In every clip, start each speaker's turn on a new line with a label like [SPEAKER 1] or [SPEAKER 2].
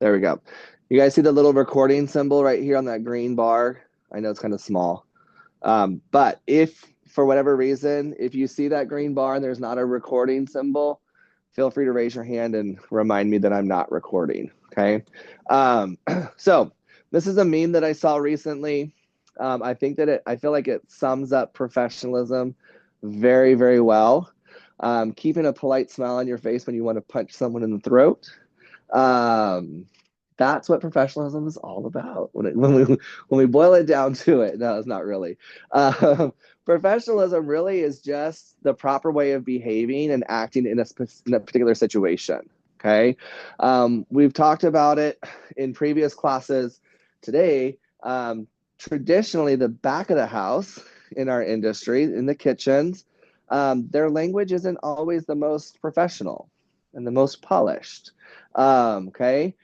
[SPEAKER 1] There we go. You guys see the little recording symbol right here on that green bar? I know it's kind of small. But if, for whatever reason, if you see that green bar and there's not a recording symbol, feel free to raise your hand and remind me that I'm not recording, okay? So this is a meme that I saw recently. I feel like it sums up professionalism very, very well. Keeping a polite smile on your face when you want to punch someone in the throat. That's what professionalism is all about. When we boil it down to it, no, it's not really. Professionalism really is just the proper way of behaving and acting in a particular situation. Okay, we've talked about it in previous classes today. Traditionally, the back of the house in our industry, in the kitchens, their language isn't always the most professional and the most polished. Okay.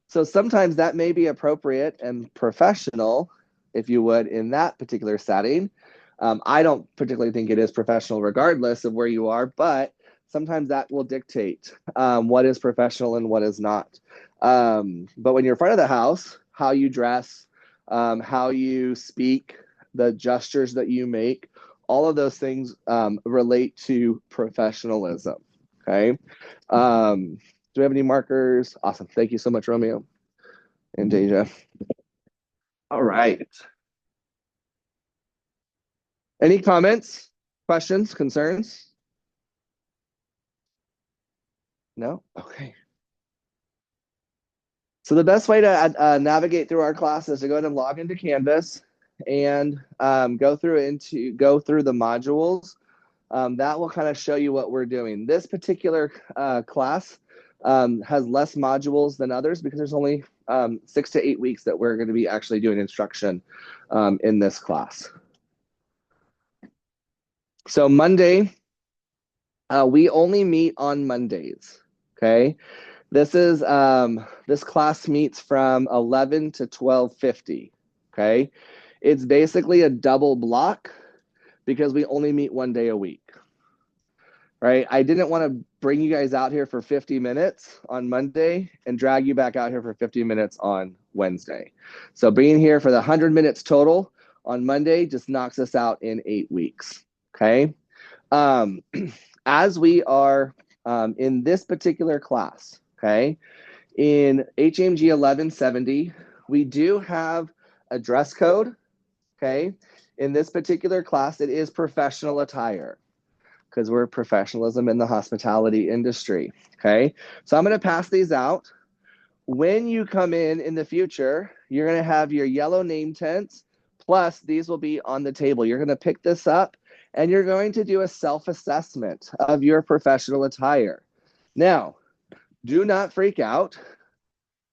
[SPEAKER 1] So sometimes that may be appropriate and professional, if you would, in that particular setting. I don't particularly think it is professional regardless of where you are, but sometimes that will dictate what is professional and what is not. But when you're in front of the house, how you dress, how you speak, the gestures that you make, all of those things relate to professionalism, okay? Do we have any markers? Awesome. Thank you so much, Romeo and Deja. All right. Any comments, questions, concerns? No? Okay. So the best way to navigate through our class is to go ahead and log into Canvas and go through the modules. That will kind of show you what we're doing. This particular class has less modules than others because there's only 6 to 8 weeks that we're going to be actually doing instruction in this class. So Monday, we only meet on Mondays, okay? This class meets from 11 to 12:50, okay? It's basically a double block because we only meet one day a week. Right? I didn't want to bring you guys out here for 50 minutes on Monday and drag you back out here for 50 minutes on Wednesday. So being here for the 100 minutes total on Monday just knocks us out in 8 weeks, okay? As we are in this particular class, okay, in HAMG 1170, we do have a dress code, okay? In this particular class, it is professional attire, because we're professionalism in the hospitality industry, okay? So I'm gonna pass these out. When you come in the future, you're gonna have your yellow name tents, plus these will be on the table. You're gonna pick this up and you're going to do a self-assessment of your professional attire. Now, do not freak out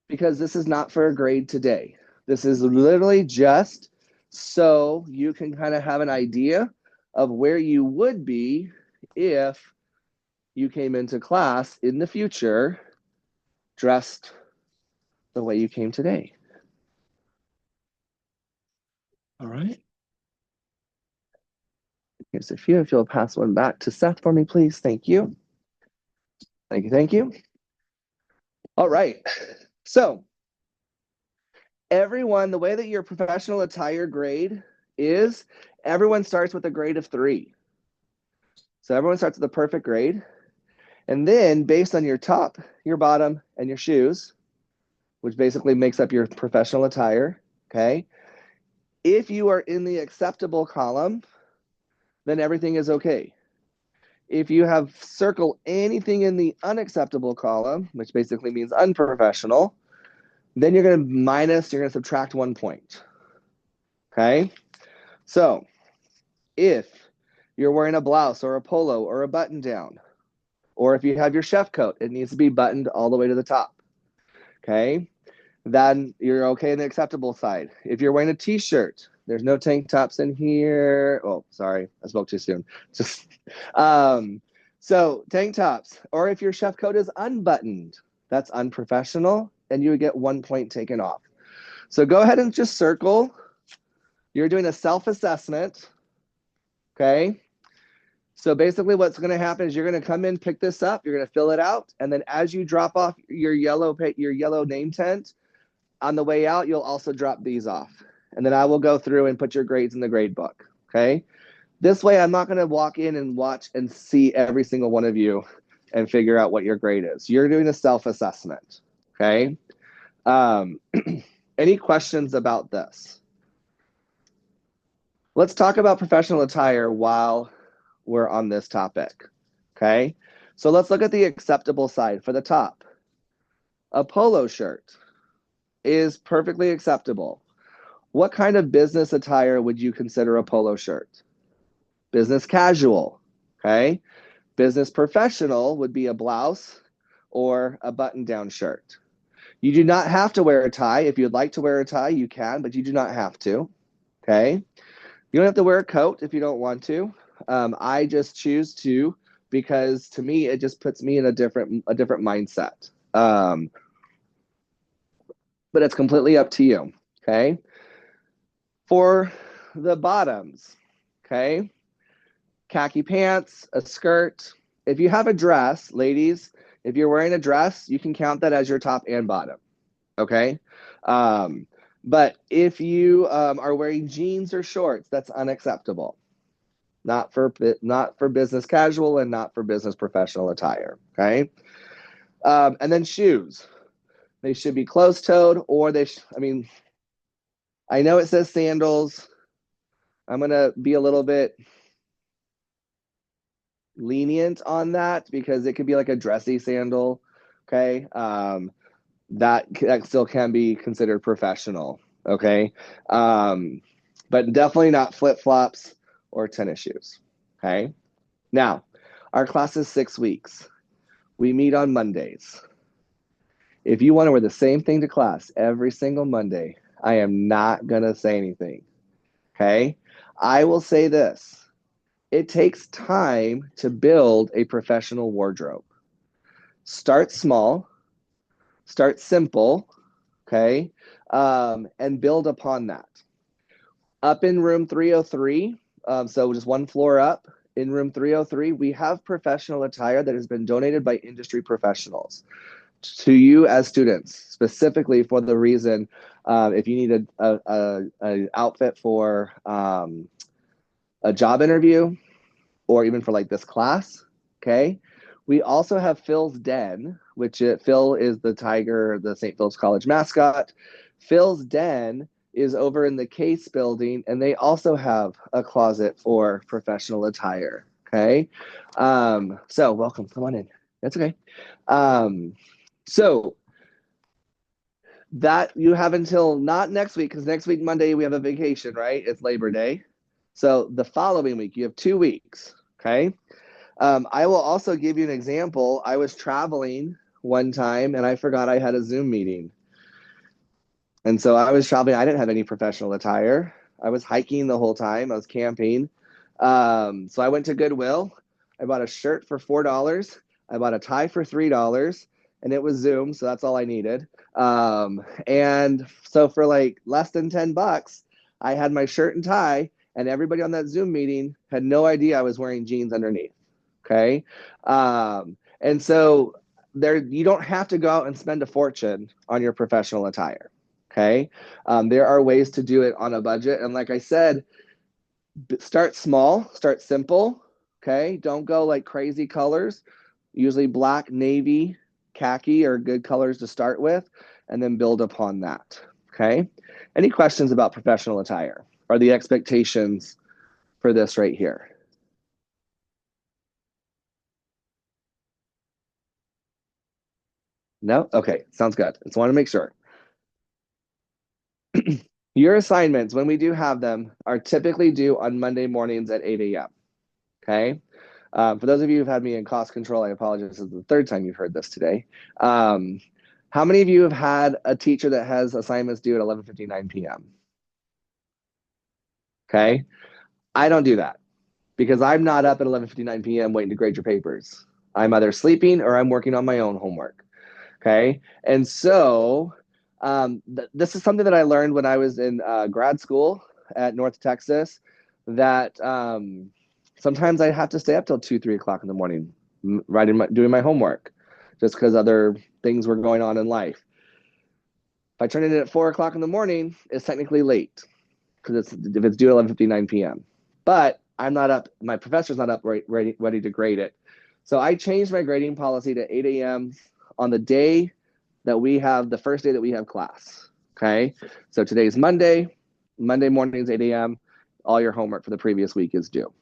[SPEAKER 1] because this is not for a grade today. This is literally just so you can kind of have an idea of where you would be if you came into class in the future dressed the way you came today. All right. Here's a few. If you'll pass one back to Seth for me, please. Thank you. Thank you. Thank you. All right. So everyone, the way that your professional attire grade is, everyone starts with a grade of 3. So everyone starts with a perfect grade. And then based on your top, your bottom, and your shoes, which basically makes up your professional attire, okay? If you are in the acceptable column, then everything is okay. If you have circled anything in the unacceptable column, which basically means unprofessional, then you're going to subtract 1 point, okay? So if you're wearing a blouse or a polo or a button down, or if you have your chef coat, it needs to be buttoned all the way to the top, okay? Then you're okay on the acceptable side. If you're wearing a t-shirt, there's no tank tops in here. Oh, sorry, I spoke too soon. Just so tank tops, or if your chef coat is unbuttoned, that's unprofessional, and you would get 1 point taken off. So go ahead and just circle. You're doing a self-assessment, okay? So basically what's going to happen is you're going to come in, pick this up, you're going to fill it out, and then as you drop off your yellow name tent, on the way out, you'll also drop these off. And then I will go through and put your grades in the grade book, okay? This way, I'm not going to walk in and watch and see every single one of you and figure out what your grade is. You're doing a self-assessment, okay? Any questions about this? Let's talk about professional attire while we're on this topic, okay? So let's look at the acceptable side for the top. A polo shirt is perfectly acceptable. What kind of business attire would you consider a polo shirt? Business casual, okay? Business professional would be a blouse or a button-down shirt. You do not have to wear a tie. If you'd like to wear a tie, you can, but you do not have to, okay? You don't have to wear a coat if you don't want to. I just choose to because to me, it just puts me in a different mindset. But it's completely up to you, okay? For the bottoms, okay? Khaki pants, a skirt. If you have a dress, ladies, if you're wearing a dress, you can count that as your top and bottom, okay? But if you are wearing jeans or shorts, that's unacceptable. Not for business casual and not for business professional attire, okay? And then shoes. They should be closed-toed or I know it says sandals. I'm going to be a little bit lenient on that because it could be like a dressy sandal, okay? That still can be considered professional, okay? But definitely not flip-flops or tennis shoes, okay? Now, our class is 6 weeks. We meet on Mondays. If you want to wear the same thing to class every single Monday, I am not going to say anything, okay? I will say this. It takes time to build a professional wardrobe. Start small, start simple, okay? And build upon that. Up in room 303, so just one floor up, in room 303, we have professional attire that has been donated by industry professionals to you as students, specifically for the reason if you need an outfit for a job interview or even for like this class, okay? We also have Phil's Den, which Phil is the tiger, the St. Philip's College mascot. Phil's Den is over in the Case building, and they also have a closet for professional attire, okay? So welcome, come on in. That's okay. So that you have until not next week, because next week, Monday, we have a vacation, right? It's Labor Day. So the following week, you have 2 weeks, okay? I will also give you an example. I was traveling one time and I forgot I had a Zoom meeting. And so I was traveling. I didn't have any professional attire. I was hiking the whole time. I was camping. So I went to Goodwill. I bought a shirt for $4. I bought a tie for $3. And it was Zoom, so that's all I needed. And so for like less than $10, I had my shirt and tie, and everybody on that Zoom meeting had no idea I was wearing jeans underneath. Okay. And so you don't have to go out and spend a fortune on your professional attire. Okay. There are ways to do it on a budget. And like I said, start small, start simple. Okay. Don't go like crazy colors. Usually black, navy, khaki are good colors to start with, and then build upon that. Okay. Any questions about professional attire or the expectations for this right here? No? Okay, sounds good. Just want to make sure. Your assignments, when we do have them, are typically due on Monday mornings at 8 a.m. Okay? For those of you who've had me in cost control, I apologize. This is the third time you've heard this today. How many of you have had a teacher that has assignments due at 11:59 p.m.? Okay? I don't do that because I'm not up at 11:59 p.m. waiting to grade your papers. I'm either sleeping or I'm working on my own homework. Okay. And so this is something that I learned when I was in grad school at North Texas that Sometimes I have to stay up till 2, 3 o'clock in the morning, doing my homework, just because other things were going on in life. If I turn it in at 4 o'clock in the morning, it's technically late because if it's due at 11:59 p.m. But I'm not up. My professor's not up ready to grade it. So I changed my grading policy to 8 a.m. on the day that we have the first day that we have class. Okay. So today's Monday. Monday mornings, 8 a.m. All your homework for the previous week is due.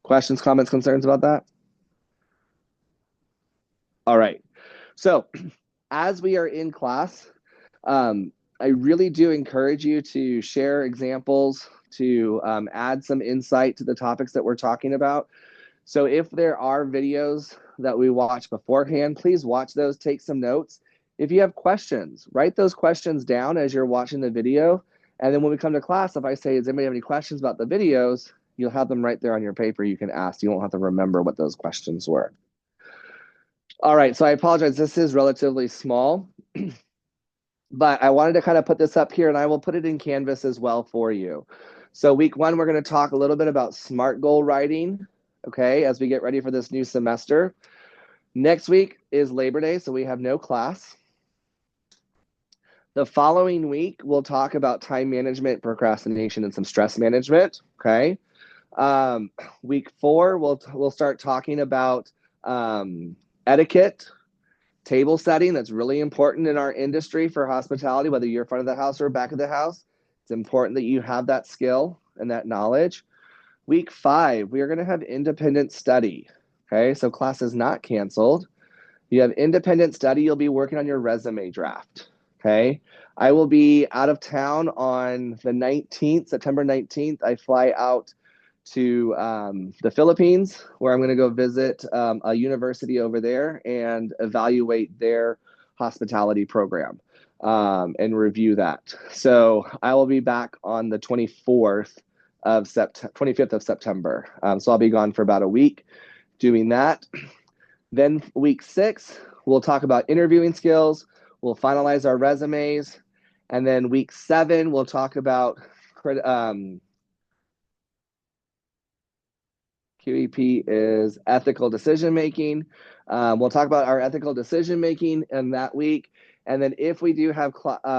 [SPEAKER 1] Questions, comments, concerns about that? All right. So as we are in class, I really do encourage you to share examples, to add some insight to the topics that we're talking about. So if there are videos that we watch beforehand, please watch those, take some notes. If you have questions, write those questions down as you're watching the video. And then when we come to class, if I say, does anybody have any questions about the videos, you'll have them right there on your paper. You can ask. You won't have to remember what those questions were. All right, so I apologize. This is relatively small, but I wanted to kind of put this up here, and I will put it in Canvas as well for you. So week 1, we're going to talk a little bit about SMART goal writing, okay, as we get ready for this new semester. Next week is Labor Day, so we have no class. The following week, we'll talk about time management, procrastination, and some stress management, okay? Week 4, we'll start talking about etiquette, table setting. That's really important in our industry for hospitality, whether you're front of the house or back of the house. It's important that you have that skill and that knowledge. Week 5, we are going to have independent study. Okay, so class is not canceled. You have independent study. You'll be working on your resume draft. Okay, I will be out of town on the 19th, September 19th. I fly out to the Philippines, where I'm going to go visit a university over there and evaluate their hospitality program and review that. So I will be back on the 25th of September. So I'll be gone for about a week doing that. Then week 6, we'll talk about interviewing skills. We'll finalize our resumes. And then week 7, we'll talk about QEP is ethical decision making. We'll talk about our ethical decision making in that week. And then if we do have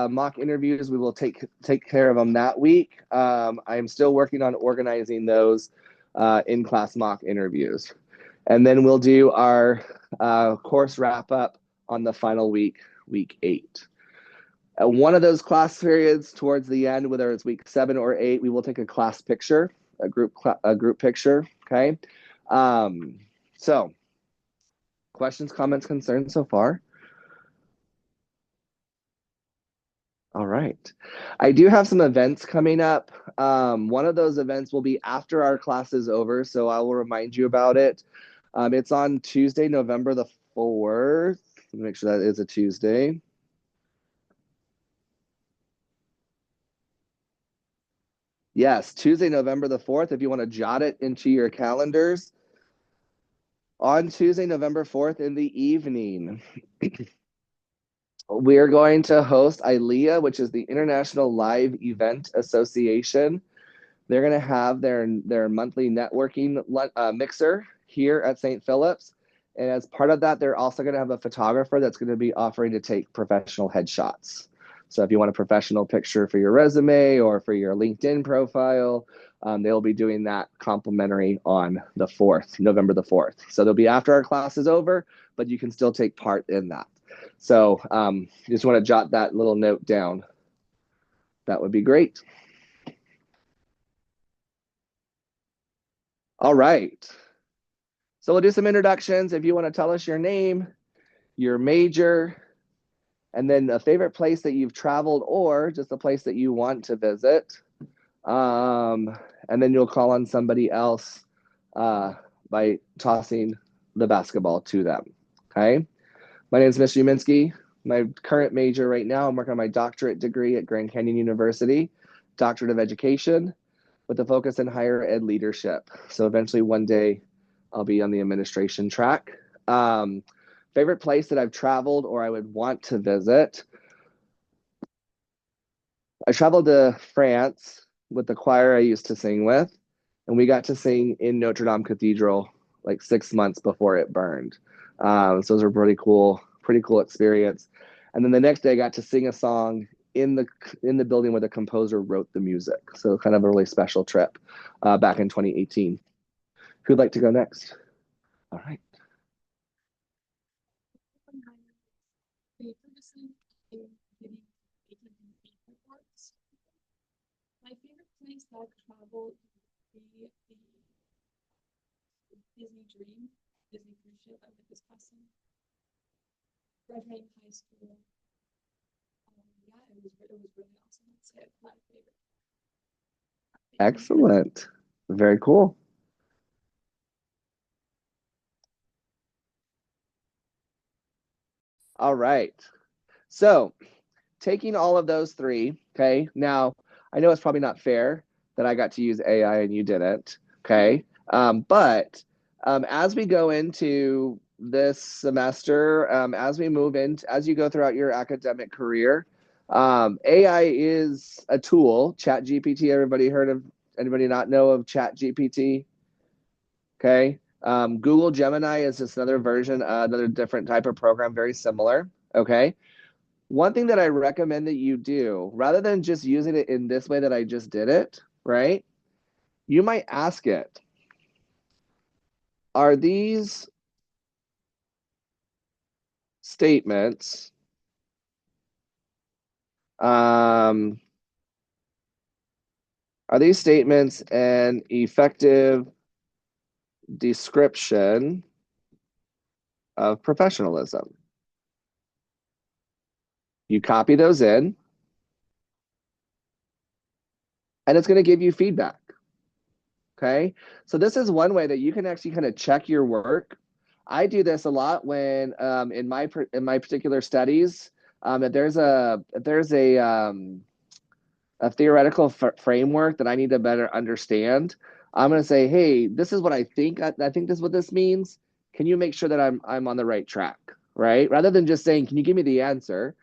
[SPEAKER 1] mock interviews, we will take care of them that week. I'm still working on organizing those in-class mock interviews. And then we'll do our course wrap up on the final week, week 8. At one of those class periods towards the end, whether it's week 7 or 8, we will take a class picture, a group picture, okay? So questions, comments, concerns so far? All right. I do have some events coming up. One of those events will be after our class is over, so I will remind you about it. It's on Tuesday, November the 4th. Let me make sure that is a Tuesday. Yes, Tuesday, November the 4th, if you want to jot it into your calendars. On Tuesday, November 4th in the evening, we're going to host ILEA, which is the International Live Event Association. They're going to have their monthly networking mixer here at St. Philip's. And as part of that, they're also going to have a photographer that's going to be offering to take professional headshots. So if you want a professional picture for your resume or for your LinkedIn profile, they'll be doing that complimentary on the 4th, November the 4th. So they'll be after our class is over, but you can still take part in that. So just want to jot that little note down. That would be great. All right. So we'll do some introductions. If you want to tell us your name, your major, and then a favorite place that you've traveled or just a place that you want to visit. And then you'll call on somebody else by tossing the basketball to them, okay? My name is Mr. Uminski. My current major right now, I'm working on my doctorate degree at Grand Canyon University, doctorate of education, with a focus in higher ed leadership. So eventually one day I'll be on the administration track. Favorite place that I've traveled or I would want to visit. I traveled to France with the choir I used to sing with. and we got to sing in Notre Dame Cathedral like 6 months before it burned. So those were pretty cool experience. And then the next day, I got to sing a song in the building where the composer wrote the music. So kind of a really special trip back in 2018. Who'd like to go next? All right.
[SPEAKER 2] My favorite place that I've traveled would be the Disney Dream, Disney cruise ship. I went this past summer. Graduating high school. Yeah, it was really awesome. That's it. My favorite.
[SPEAKER 1] Excellent. Very cool. All right. So taking all of those three, okay, now I know it's probably not fair that I got to use AI and you didn't, okay, but as we go into this semester, as we move into, as you go throughout your academic career, AI is a tool. Chat GPT, anybody not know of Chat GPT? Okay. Google Gemini is just another version, another different type of program, very similar. Okay. One thing that I recommend that you do, rather than just using it in this way that I just did it, right? You might ask it, are these statements an effective description of professionalism? You copy those in, and it's going to give you feedback. Okay. So this is one way that you can actually kind of check your work. I do this a lot when in my particular studies that there's a theoretical framework that I need to better understand. I'm going to say, hey, this is what I think. I think this is what this means. Can you make sure that I'm on the right track, right? Rather than just saying, can you give me the answer?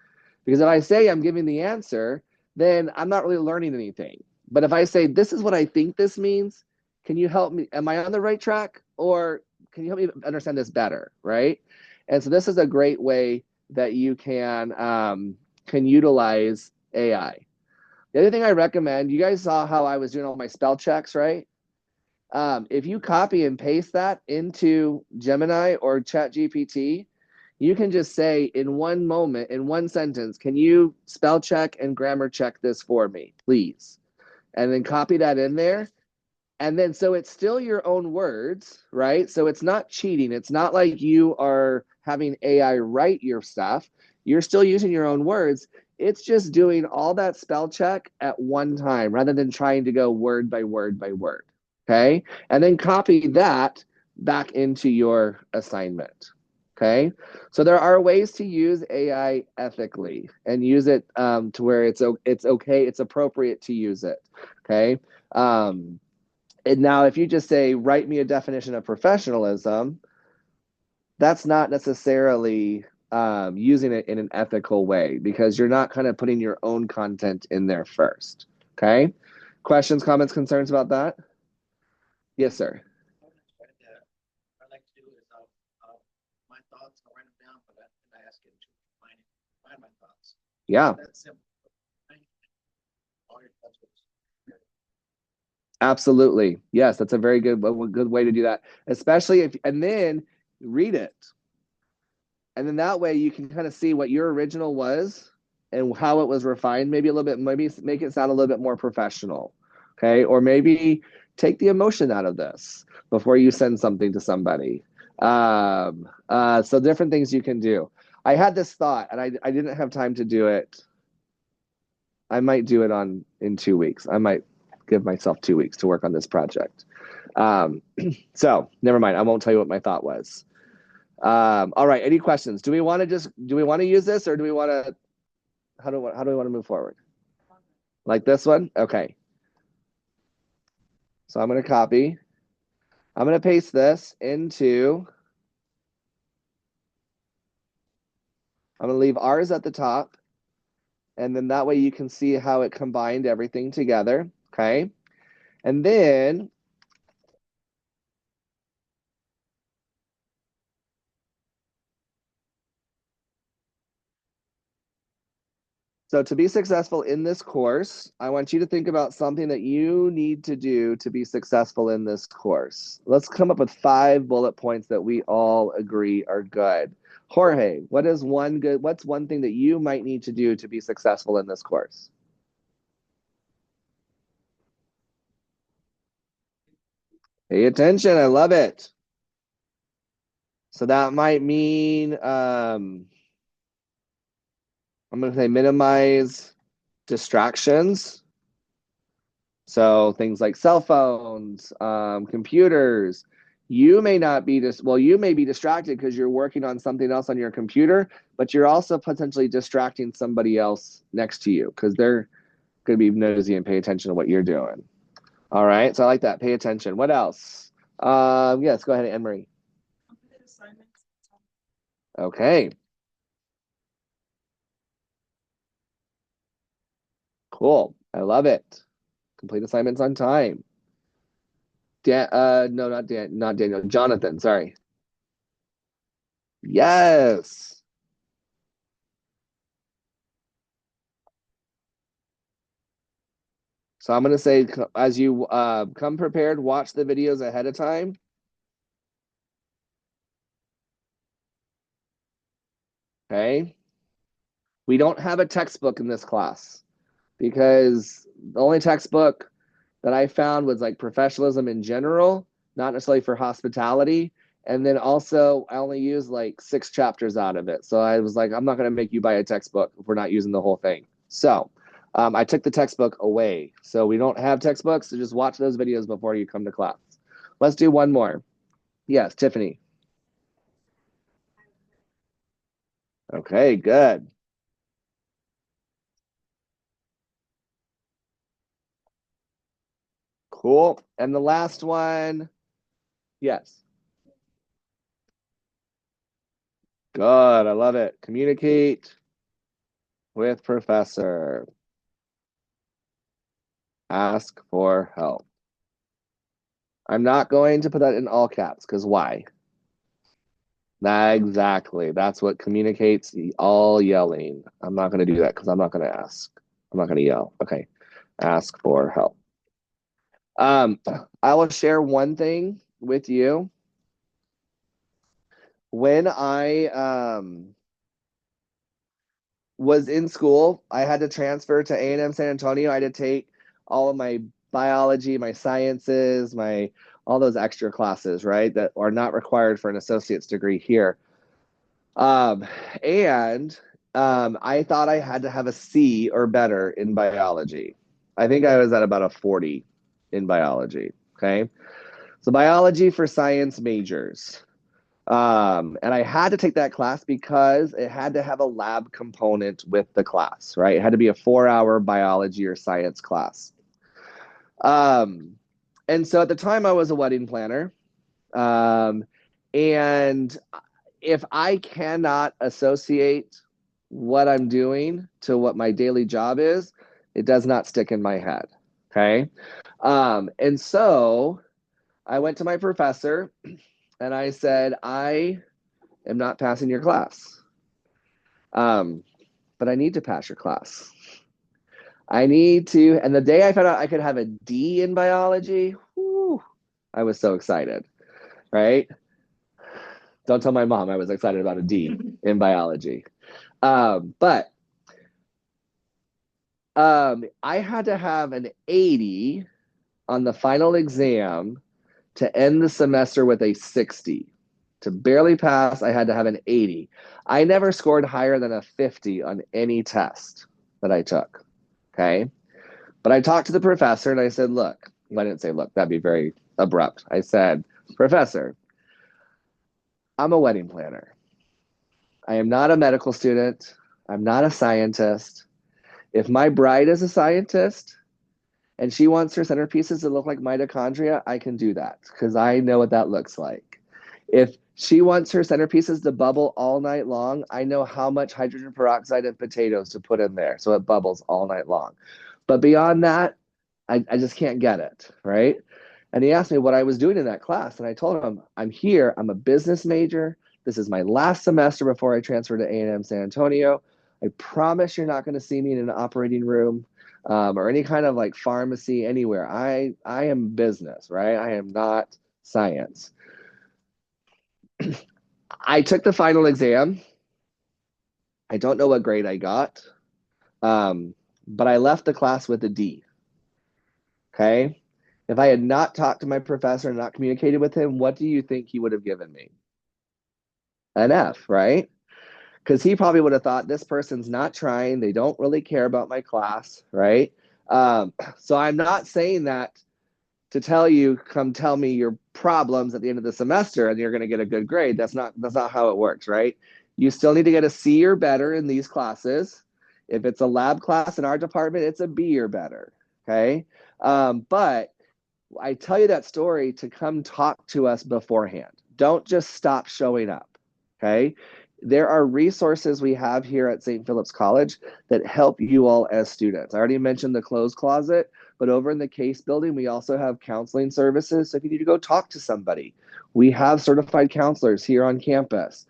[SPEAKER 1] Because if I say I'm giving the answer, then I'm not really learning anything. But if I say, this is what I think this means, can you help me? Am I on the right track? Or can you help me understand this better, right? And so this is a great way that you can utilize AI. The other thing I recommend, you guys saw how I was doing all my spell checks, right? If you copy and paste that into Gemini or ChatGPT, you can just say in one moment, in one sentence, can you spell check and grammar check this for me, please? And then copy that in there. And then so it's still your own words, right? So it's not cheating. It's not like you are having AI write your stuff. You're still using your own words. It's just doing all that spell check at one time rather than trying to go word by word by word. Okay. And then copy that back into your assignment. Okay. So there are ways to use AI ethically and use it to where it's okay, it's appropriate to use it. Okay. And now, if you just say, write me a definition of professionalism, that's not necessarily using it in an ethical way because you're not kind of putting your own content in there first. Okay. Questions, comments, concerns about that? Yes, sir.
[SPEAKER 3] What I like to do is my thoughts, I'll write them down, but I ask it to find my thoughts.
[SPEAKER 1] Yeah.
[SPEAKER 3] That's simple.
[SPEAKER 1] Absolutely. Yes, that's a very good way to do that. Especially if, and then read it. And then that way you can kind of see what your original was and how it was refined, maybe a little bit, maybe make it sound a little bit more professional. Okay. Or maybe take the emotion out of this before you send something to somebody. So different things you can do. I had this thought and I didn't have time to do it. I might do it in 2 weeks. I might give myself 2 weeks to work on this project. So never mind. I won't tell you what my thought was. All right. Any questions? Do we want to use this or do we want to, how do we want to move forward? Like this one? Okay. So I'm going to copy. I'm going to paste this into, I'm going to leave ours at the top. And then that way you can see how it combined everything together. Okay. And then So to be successful in this course, I want you to think about something that you need to do to be successful in this course. Let's come up with 5 bullet points that we all agree are good. Jorge, what's one thing that you might need to do to be successful in this course? Pay attention. I love it. So that might mean I'm going to say minimize distractions. So things like cell phones, computers. You may not be you may be distracted because you're working on something else on your computer, but you're also potentially distracting somebody else next to you because they're going to be nosy and pay attention to what you're doing. All right, so I like that. Pay attention. What else? Yes, go ahead, Anne Marie. Okay. Cool. I love it. Complete assignments on time. No, not Daniel. Jonathan, sorry. Yes. So I'm going to say, as you come prepared, watch the videos ahead of time. Okay. We don't have a textbook in this class because the only textbook that I found was like professionalism in general, not necessarily for hospitality. And then also, I only used like 6 chapters out of it. So I was like, I'm not going to make you buy a textbook if we're not using the whole thing. So I took the textbook away. So we don't have textbooks. So just watch those videos before you come to class. Let's do one more. Yes, Tiffany. Okay, good. Cool. And the last one, yes. Good. I love it. Communicate with professor. Ask for help. I'm not going to put that in all caps because why? Exactly. That's what communicates all yelling. I'm not going to do that because I'm not going to ask. I'm not going to yell. Okay. Ask for help. I will share one thing with you. When I was in school, I had to transfer to A&M San Antonio. I had to take all of my biology, my sciences, all those extra classes, right, that are not required for an associate's degree here. And I thought I had to have a C or better in biology. I think I was at about a 40 in biology. Okay. So biology for science majors. And I had to take that class because it had to have a lab component with the class, right? It had to be a 4-hour biology or science class. And so at the time I was a wedding planner. And if I cannot associate what I'm doing to what my daily job is, it does not stick in my head. Okay. And so I went to my professor and I said, I am not passing your class. But I need to pass your class. I need to. And the day I found out I could have a D in biology, whew, I was so excited, right? Don't tell my mom I was excited about a D in biology. But I had to have an 80 on the final exam to end the semester with a 60. To barely pass, I had to have an 80. I never scored higher than a 50 on any test that I took. Okay. But I talked to the professor and I said, look, I didn't say, look, that'd be very abrupt. I said, Professor, I'm a wedding planner. I am not a medical student. I'm not a scientist. If my bride is a scientist and she wants her centerpieces to look like mitochondria, I can do that because I know what that looks like. If she wants her centerpieces to bubble all night long, I know how much hydrogen peroxide and potatoes to put in there so it bubbles all night long. But beyond that, I just can't get it, right? And he asked me what I was doing in that class. And I told him, I'm here. I'm a business major. This is my last semester before I transfer to A&M San Antonio. I promise you're not going to see me in an operating room or any kind of like pharmacy anywhere. I am business, right? I am not science. I took the final exam. I don't know what grade I got, but I left the class with a D. Okay. If I had not talked to my professor and not communicated with him, what do you think he would have given me? An F, right? Because he probably would have thought this person's not trying. They don't really care about my class, right? So I'm not saying that to tell you, come tell me your problems at the end of the semester and you're going to get a good grade. That's not how it works, right? You still need to get a C or better in these classes. If it's a lab class in our department, it's a B or better, okay? But I tell you that story to come talk to us beforehand. Don't just stop showing up. Okay. There are resources we have here at St. Philip's College that help you all as students. I already mentioned the clothes closet, but over in the case building, we also have counseling services. So if you need to go talk to somebody, we have certified counselors here on campus.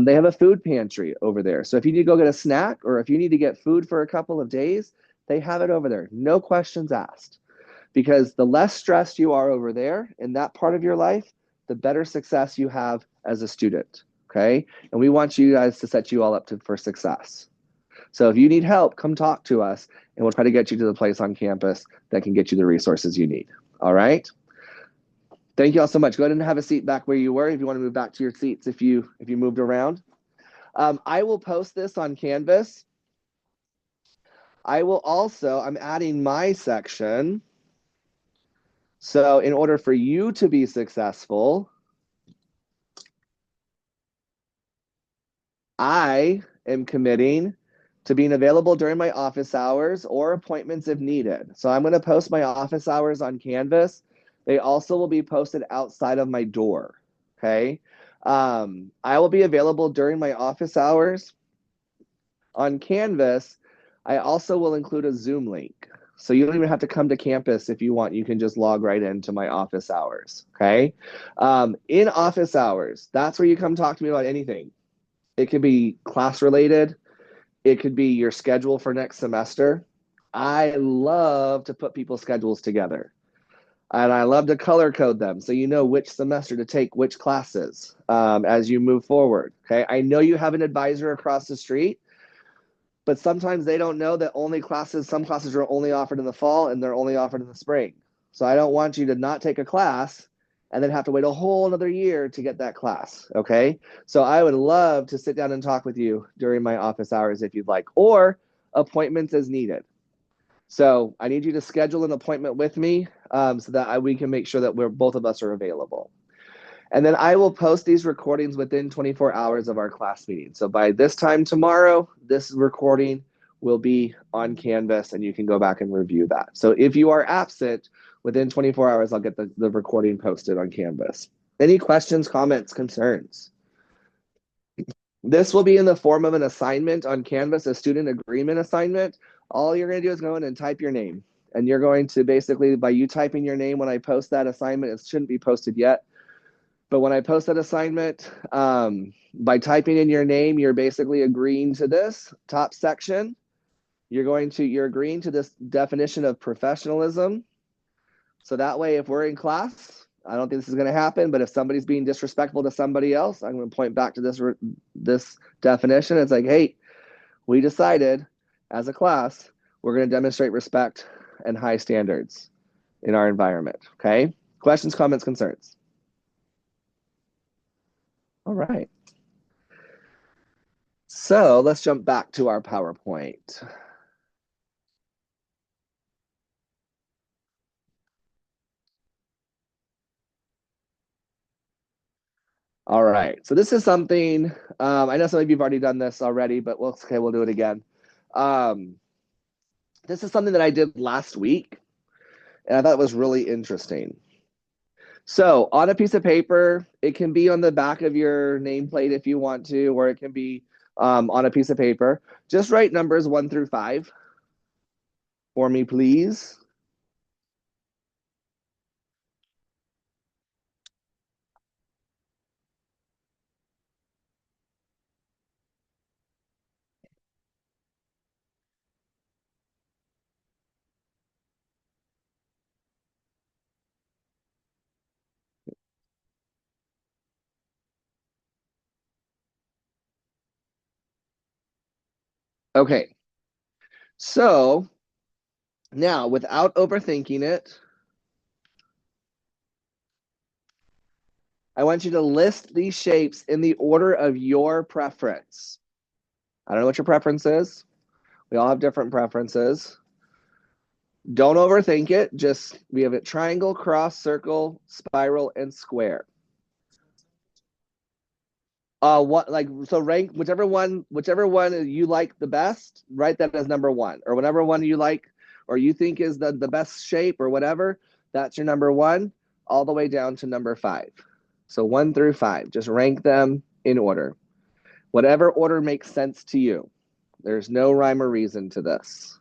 [SPEAKER 1] They have a food pantry over there. So if you need to go get a snack or if you need to get food for a couple of days, they have it over there. No questions asked. Because the less stressed you are over there in that part of your life, the better success you have as a student. Okay. And we want you guys to set you all up for success. So if you need help, come talk to us and we'll try to get you to the place on campus that can get you the resources you need. All right. Thank you all so much. Go ahead and have a seat back where you were if you want to move back to your seats if you moved around. I will post this on Canvas. I will also, I'm adding my section. So in order for you to be successful, I am committing to being available during my office hours or appointments if needed. So I'm going to post my office hours on Canvas. They also will be posted outside of my door. Okay. I will be available during my office hours on Canvas. I also will include a Zoom link. So you don't even have to come to campus if you want. You can just log right into my office hours. Okay. In office hours, that's where you come talk to me about anything. It could be class related. It could be your schedule for next semester. I love to put people's schedules together. And I love to color code them so you know which semester to take which classes as you move forward. Okay. I know you have an advisor across the street, but sometimes they don't know that some classes are only offered in the fall and they're only offered in the spring. So I don't want you to not take a class and then have to wait a whole another year to get that class. Okay. So I would love to sit down and talk with you during my office hours if you'd like, or appointments as needed. So I need you to schedule an appointment with me so that we can make sure that both of us are available. And then I will post these recordings within 24 hours of our class meeting. So by this time tomorrow, this recording will be on Canvas and you can go back and review that. So if you are absent, within 24 hours, I'll get the recording posted on Canvas. Any questions, comments, concerns? This will be in the form of an assignment on Canvas, a student agreement assignment. All you're going to do is go in and type your name. And you're going to basically, by you typing your name when I post that assignment, it shouldn't be posted yet. But when I post that assignment, by typing in your name, you're basically agreeing to this top section. You're agreeing to this definition of professionalism. So that way, if we're in class, I don't think this is going to happen, but if somebody's being disrespectful to somebody else, I'm going to point back to this definition. It's like, hey, we decided as a class, we're going to demonstrate respect and high standards in our environment. Okay? Questions, comments, concerns? All right. So let's jump back to our PowerPoint. All right, so this is something, I know some of you have already done this already, but we'll do it again. This is something that I did last week, and I thought it was really interesting. So on a piece of paper, it can be on the back of your nameplate if you want to, or it can be on a piece of paper. Just write numbers 1 through 5 for me, please. Okay. So now, without overthinking it, I want you to list these shapes in the order of your preference. I don't know what your preference is. We all have different preferences. Don't overthink it. Just we have a triangle, cross, circle, spiral, and square. What like so rank whichever one you like the best, write that as number one. Or whatever one you like or you think is the best shape or whatever, that's your number one, all the way down to number 5. So 1 through 5. Just rank them in order. Whatever order makes sense to you. There's no rhyme or reason to this.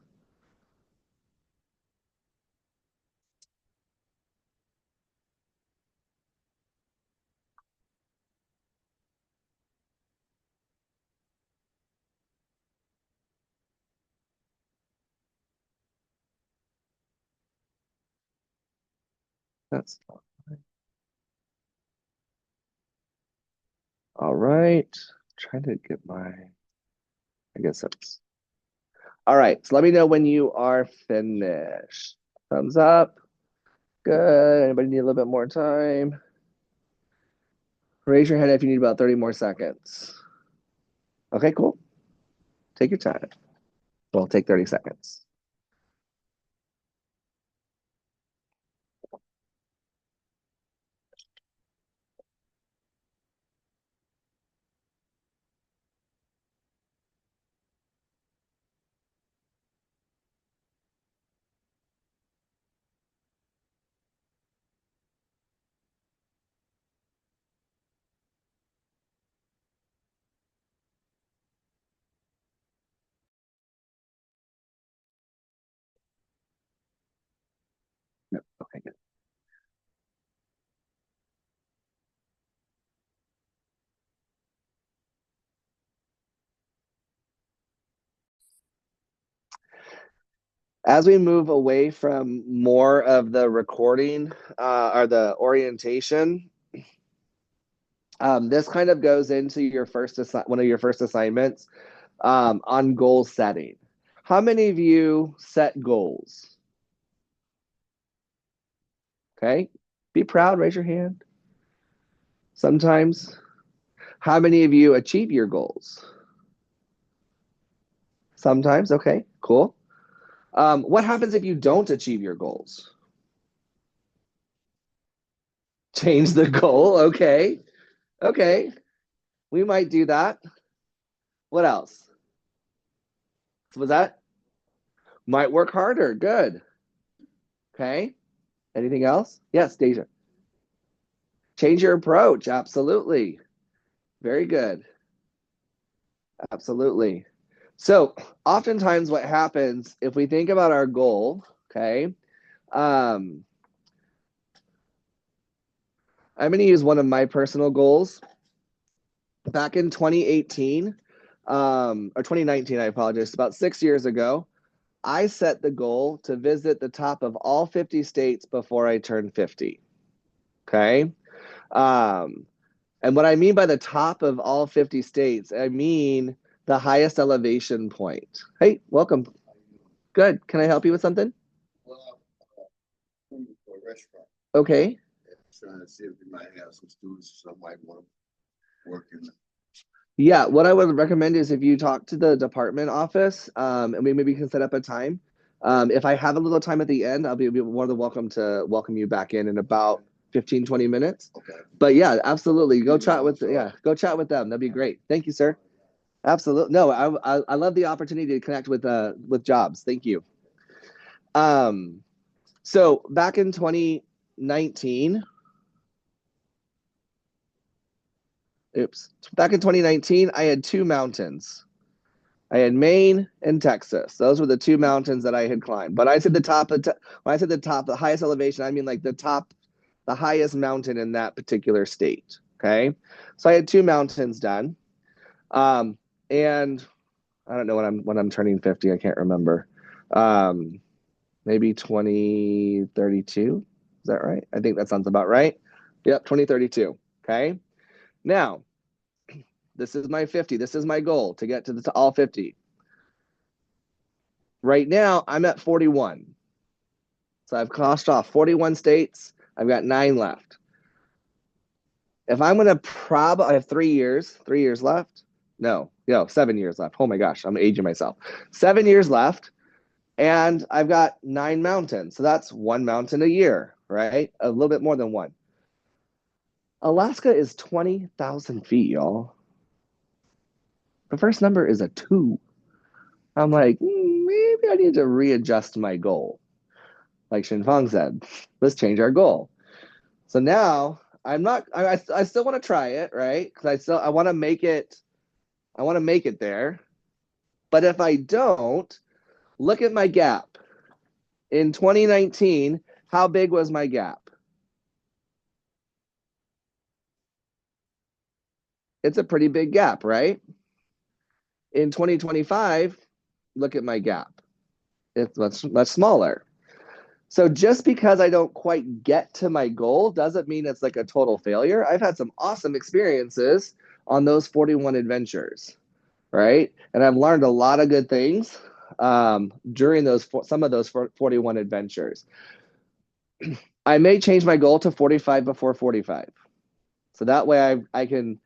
[SPEAKER 1] That's all right. Trying to get I guess that's all right. So let me know when you are finished. Thumbs up. Good. Anybody need a little bit more time? Raise your hand if you need about 30 more seconds. Okay, cool. Take your time. Well, take 30 seconds. Yep. Okay, good. As we move away from more of the recording or the orientation, this kind of goes into your one of your first assignments on goal setting. How many of you set goals? Okay, be proud. Raise your hand. Sometimes. How many of you achieve your goals? Sometimes. Okay, cool. What happens if you don't achieve your goals? Change the goal. Okay. Okay. We might do that. What else? Was that? Might work harder. Good. Okay. Anything else? Yes, Deja. Change your approach. Absolutely. Very good. Absolutely. So, oftentimes, what happens if we think about our goal, okay, I'm going to use one of my personal goals. Back in 2018, or 2019, I apologize, about 6 years ago, I set the goal to visit the top of all 50 states before I turned 50. Okay. And what I mean by the top of all 50 states, I mean the highest elevation point. Hey, welcome. Good. Can I help you with something?
[SPEAKER 4] Well, for a restaurant.
[SPEAKER 1] Okay.
[SPEAKER 4] Trying to see if we might have some students that might want to work in.
[SPEAKER 1] Yeah, what I would recommend is if you talk to the department office, and we maybe can set up a time. If I have a little time at the end, I'll be more than welcome to welcome you back in about 15, 20 minutes.
[SPEAKER 4] Okay.
[SPEAKER 1] But yeah, absolutely. Go chat with go chat with them. That'd be great. Thank you, sir. Absolutely. No, I love the opportunity to connect with jobs. Thank you. So back in 2019, back in 2019, I had 2 mountains. I had Maine and Texas. Those were the 2 mountains that I had climbed. But I said the top when I said the top, the highest elevation, I mean like the highest mountain in that particular state. Okay. So I had 2 mountains done. And I don't know when I'm turning 50, I can't remember. Maybe 2032. Is that right? I think that sounds about right. Yep, 2032. Okay. Now, this is my 50. This is my goal to get to all 50. Right now, I'm at 41. So I've crossed off 41 states. I've got 9 left. If I'm going to I have 3 years left. No, 7 years left. Oh my gosh, I'm aging myself. 7 years left. And I've got 9 mountains. So that's 1 mountain a year, right? A little bit more than 1. Alaska is 20,000 feet, y'all. The first number is a 2. I'm like, maybe I need to readjust my goal. Like Shinfang said, let's change our goal. So now I'm not, I still want to try it, right? Because I want to make it, there. But if I don't, look at my gap. In 2019, how big was my gap? It's a pretty big gap, right? In 2025, look at my gap. It's much smaller. So just because I don't quite get to my goal doesn't mean it's like a total failure. I've had some awesome experiences on those 41 adventures, right? And I've learned a lot of good things during some of those 41 adventures. I may change my goal to 45 before 45. So that way I can,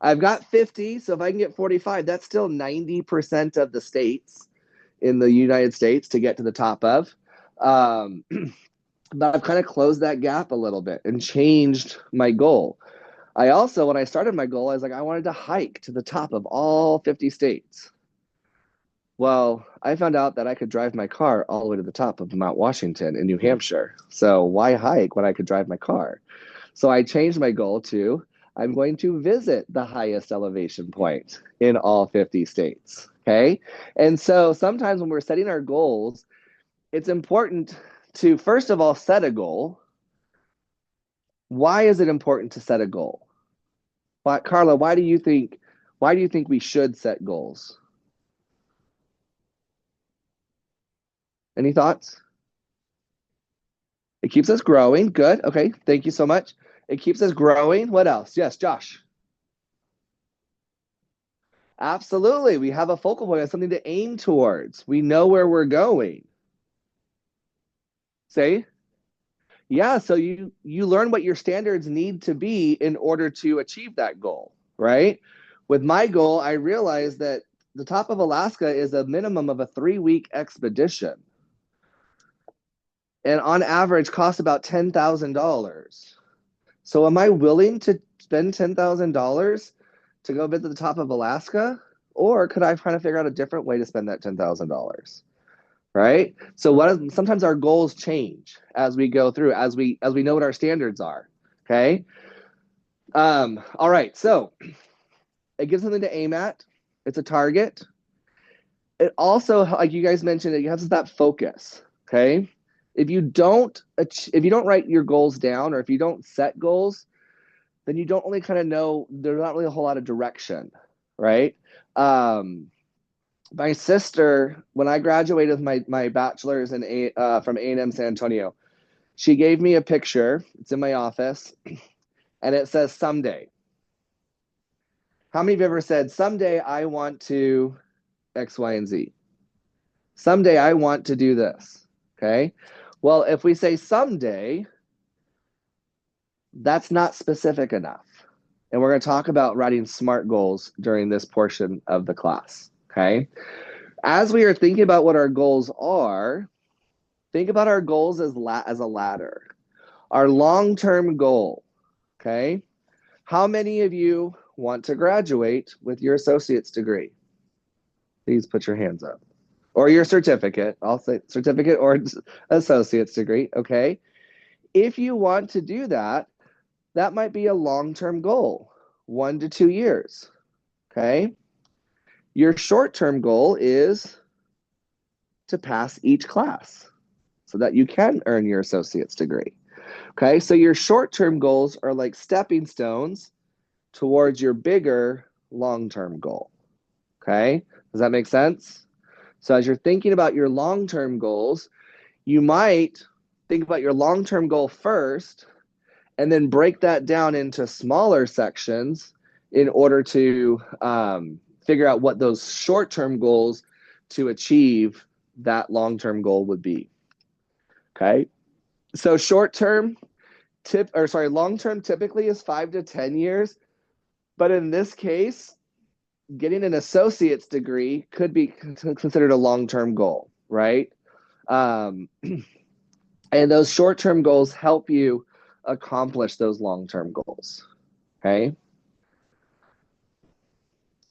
[SPEAKER 1] I've got 50. So if I can get 45, that's still 90% of the states in the United States to get to the top of. But I've kind of closed that gap a little bit and changed my goal. I also, when I started my goal, I was like, I wanted to hike to the top of all 50 states. Well, I found out that I could drive my car all the way to the top of Mount Washington in New Hampshire. So why hike when I could drive my car? So I changed my goal to I'm going to visit the highest elevation point in all 50 states. Okay. And so sometimes when we're setting our goals, it's important to, first of all, set a goal. Why is it important to set a goal? Carla, why do you think we should set goals? Any thoughts? It keeps us growing. Good. Okay. Thank you so much. It keeps us growing. What else? Yes, Josh. Absolutely. We have a focal point, something to aim towards. We know where we're going. Say? Yeah, so you learn what your standards need to be in order to achieve that goal, right? With my goal, I realized that the top of Alaska is a minimum of a 3-week expedition. And on average costs about $10,000. So am I willing to spend $10,000 to go visit the top of Alaska? Or could I kind of figure out a different way to spend that $10,000? Right? So sometimes our goals change as we go through, as we know what our standards are. Okay. All right. So it gives something to aim at. It's a target. It also, like you guys mentioned, it has that focus. Okay. If you don't write your goals down, or if you don't set goals, then you don't really kind of know, there's not really a whole lot of direction, right? My sister, when I graduated with my bachelor's from A&M San Antonio, she gave me a picture. It's in my office, and it says someday. How many of you ever said, someday I want to X, Y, and Z? Someday I want to do this, okay? Well, if we say someday, that's not specific enough. And we're going to talk about writing SMART goals during this portion of the class, okay? As we are thinking about what our goals are, think about our goals as a ladder. Our long-term goal, okay? How many of you want to graduate with your associate's degree? Please put your hands up. Or your certificate. I'll say certificate or associate's degree, okay? If you want to do that, that might be a long-term goal, 1 to 2 years, okay? Your short-term goal is to pass each class so that you can earn your associate's degree. Okay, so your short-term goals are like stepping stones towards your bigger long-term goal. Okay, does that make sense? So as you're thinking about your long-term goals, you might think about your long-term goal first and then break that down into smaller sections in order to figure out what those short-term goals to achieve that long-term goal would be. Okay. So long-term typically is 5 to 10 years. But in this case, getting an associate's degree could be considered a long-term goal, right? And those short-term goals help you accomplish those long-term goals, okay?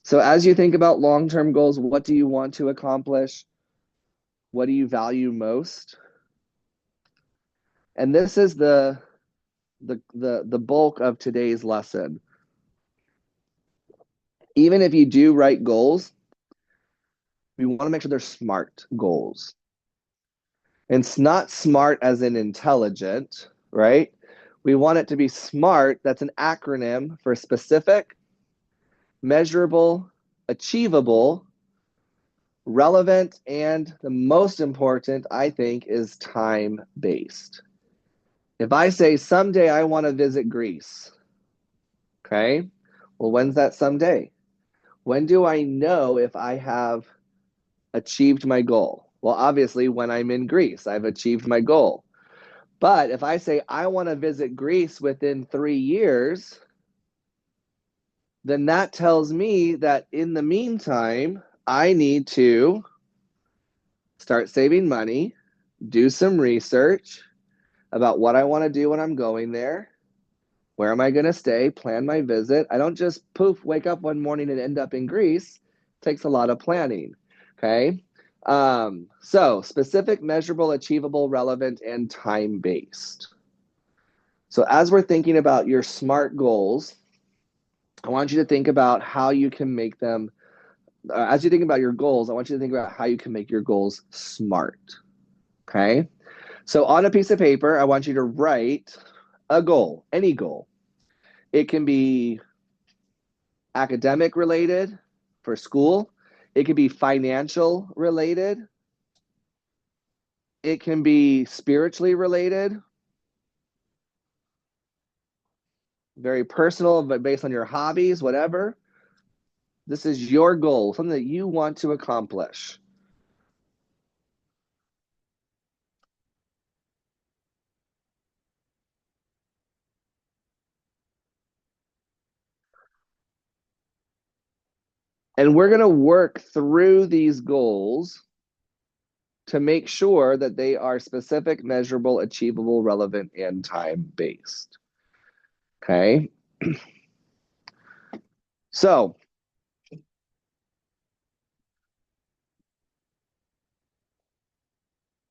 [SPEAKER 1] So as you think about long-term goals, what do you want to accomplish? What do you value most? And this is the bulk of today's lesson. Even if you do write goals, we want to make sure they're SMART goals. And it's not smart as in intelligent, right? We want it to be SMART. That's an acronym for specific, measurable, achievable, relevant, and the most important, I think, is time-based. If I say someday I want to visit Greece, okay, well, when's that someday? When do I know if I have achieved my goal? Well, obviously, when I'm in Greece, I've achieved my goal. But if I say I want to visit Greece within 3 years, then that tells me that in the meantime, I need to start saving money, do some research about what I want to do when I'm going there. Where am I going to stay? Plan my visit. I don't just poof, wake up one morning and end up in Greece. It takes a lot of planning. Okay. So specific, measurable, achievable, relevant, and time-based. So as we're thinking about your SMART goals, I want you to think about how you can make them, as you think about your goals, I want you to think about how you can make your goals SMART. Okay. So on a piece of paper, I want you to write a goal, any goal. It can be academic related for school. It can be financial related. It can be spiritually related. Very personal, but based on your hobbies, whatever. This is your goal, something that you want to accomplish. And we're going to work through these goals to make sure that they are specific, measurable, achievable, relevant, and time-based. Okay. So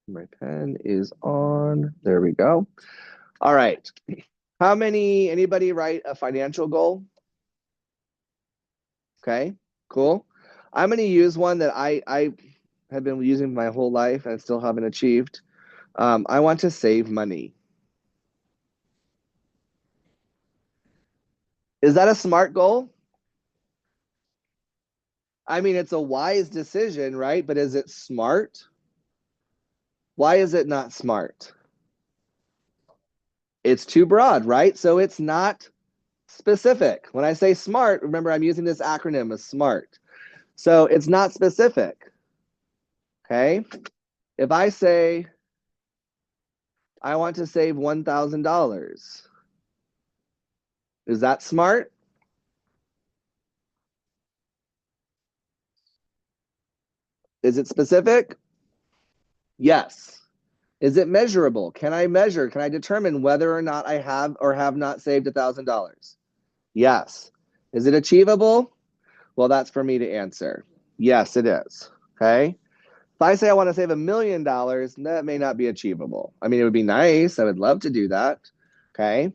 [SPEAKER 1] my pen is on. There we go. All right. Anybody write a financial goal? Okay, cool. I'm going to use one that I have been using my whole life and still haven't achieved. I want to save money. Is that a SMART goal? I mean, it's a wise decision, right? But is it smart? Why is it not smart? It's too broad, right? So it's not specific. When I say SMART, remember I'm using this acronym as SMART. So it's not specific. Okay? If I say I want to save $1,000, is that smart? Is it specific? Yes. Is it measurable? Can I measure? Can I determine whether or not I have or have not saved $1,000? Yes. Is it achievable? Well, that's for me to answer. Yes, it is. Okay. If I say I want to save $1 million, that may not be achievable. I mean, it would be nice. I would love to do that. Okay.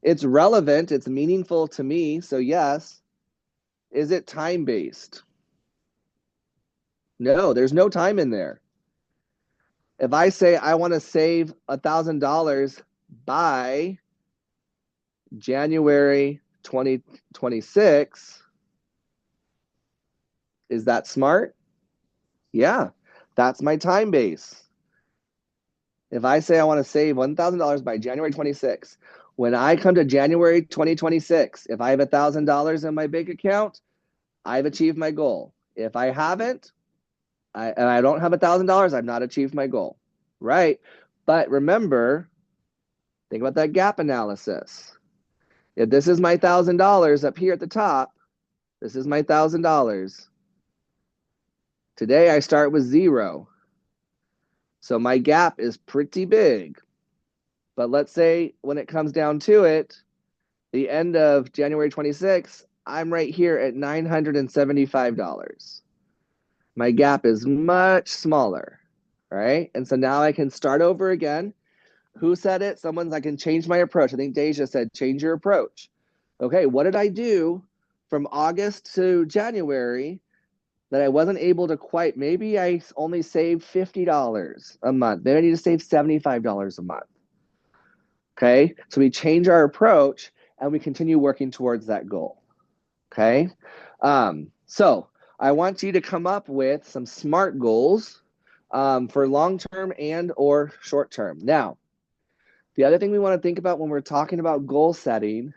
[SPEAKER 1] It's relevant. It's meaningful to me. So yes. Is it time-based? No, there's no time in there. If I say I want to save $1,000 by January 2026, is that smart? Yeah, that's my time base. If I say I want to save $1,000 by January 26, when I come to January 2026, if I have $1,000 in my bank account, I've achieved my goal. If I haven't, I don't have $1,000, I've not achieved my goal, right? But remember, think about that gap analysis. If this is my $1,000 up here at the top, this is my $1,000. Today I start with 0. So my gap is pretty big. But let's say when it comes down to it, the end of January 26th, I'm right here at $975. My gap is much smaller, right? And so now I can start over again. Who said it? Someone's, I can change my approach. I think Deja said, change your approach. Okay, what did I do from August to January that I wasn't able to quite? Maybe I only saved $50 a month. Maybe I need to save $75 a month. Okay, so we change our approach and we continue working towards that goal. Okay, so I want you to come up with some SMART goals for long-term and or short-term. Now, the other thing we want to think about when we're talking about goal setting,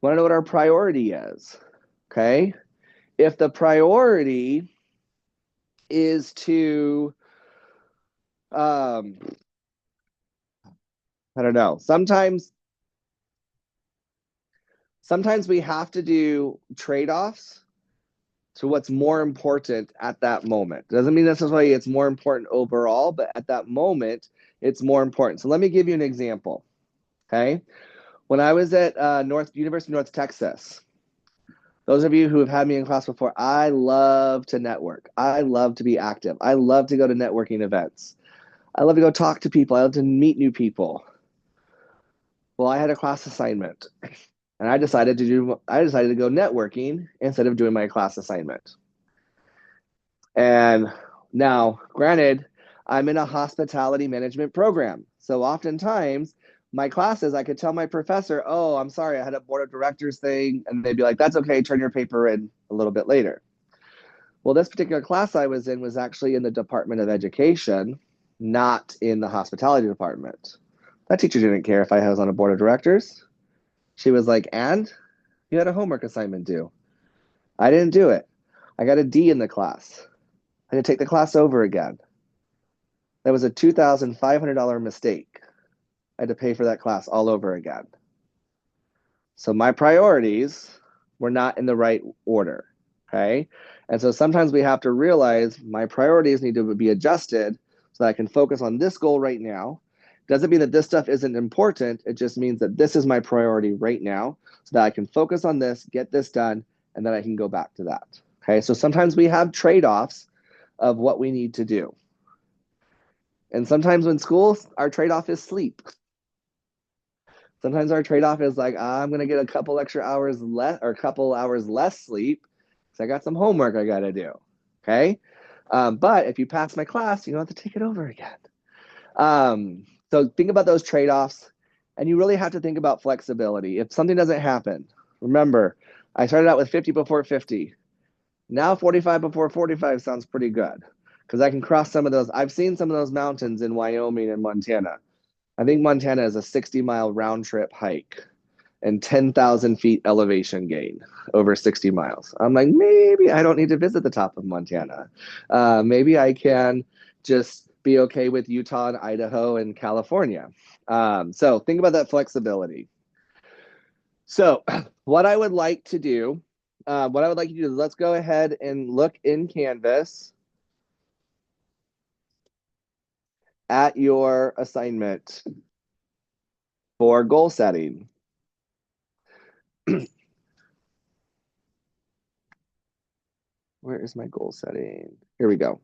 [SPEAKER 1] want to know what our priority is. Okay, if the priority is to, I don't know, sometimes we have to do trade-offs to what's more important at that moment. Doesn't mean necessarily it's more important overall, but at that moment, it's more important. So let me give you an example, okay? When I was at University of North Texas, those of you who have had me in class before, I love to network. I love to be active. I love to go to networking events. I love to go talk to people. I love to meet new people. Well, I had a class assignment. And I decided to go networking instead of doing my class assignment. And now, granted, I'm in a hospitality management program. So oftentimes, my classes, I could tell my professor, oh, I'm sorry, I had a board of directors thing. And they'd be like, that's okay, turn your paper in a little bit later. Well, this particular class I was in was actually in the Department of Education, not in the hospitality department. That teacher didn't care if I was on a board of directors. She was like, and you had a homework assignment due. I didn't do it. I got a D in the class. I had to take the class over again. That was a $2,500 mistake. I had to pay for that class all over again. So my priorities were not in the right order, okay? And so sometimes we have to realize my priorities need to be adjusted so that I can focus on this goal right now. Doesn't mean that this stuff isn't important. It just means that this is my priority right now so that I can focus on this, get this done, and then I can go back to that. Okay, so sometimes we have trade-offs of what we need to do. And sometimes in school, our trade-off is sleep. Sometimes our trade-off is like, I'm going to get a couple extra hours less or a couple hours less sleep because I got some homework I got to do. Okay, but if you pass my class, you don't have to take it over again. So think about those trade-offs, and you really have to think about flexibility. If something doesn't happen, remember, I started out with 50 before 50. Now 45 before 45 sounds pretty good because I can cross some of those. I've seen some of those mountains in Wyoming and Montana. I think Montana is a 60-mile round trip hike and 10,000 feet elevation gain over 60 miles. I'm like, maybe I don't need to visit the top of Montana. Maybe I can just be okay with Utah and Idaho and California. So think about that flexibility. So what I would like you to do is let's go ahead and look in Canvas at your assignment for goal setting. Where is my goal setting? Here we go.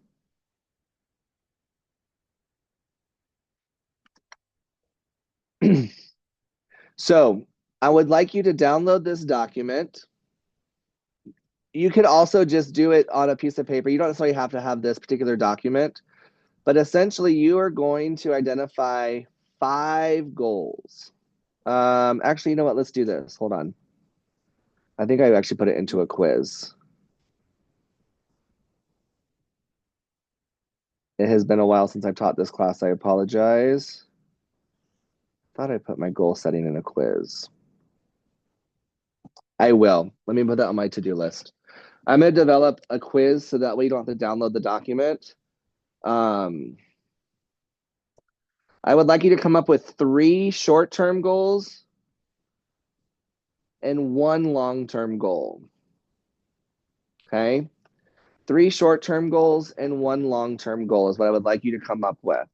[SPEAKER 1] So I would like you to download this document. You could also just do it on a piece of paper. You don't necessarily have to have this particular document, but essentially you are going to identify 5 goals. Actually, you know what? Let's do this. Hold on. I think I actually put it into a quiz. It has been a while since I've taught this class. I apologize. Thought I put my goal setting in a quiz. I will. Let me put that on my to-do list. I'm going to develop a quiz so that way you don't have to download the document. I would like you to come up with 3 short-term goals and 1 long-term goal. Okay? 3 short-term goals and 1 long-term goal is what I would like you to come up with.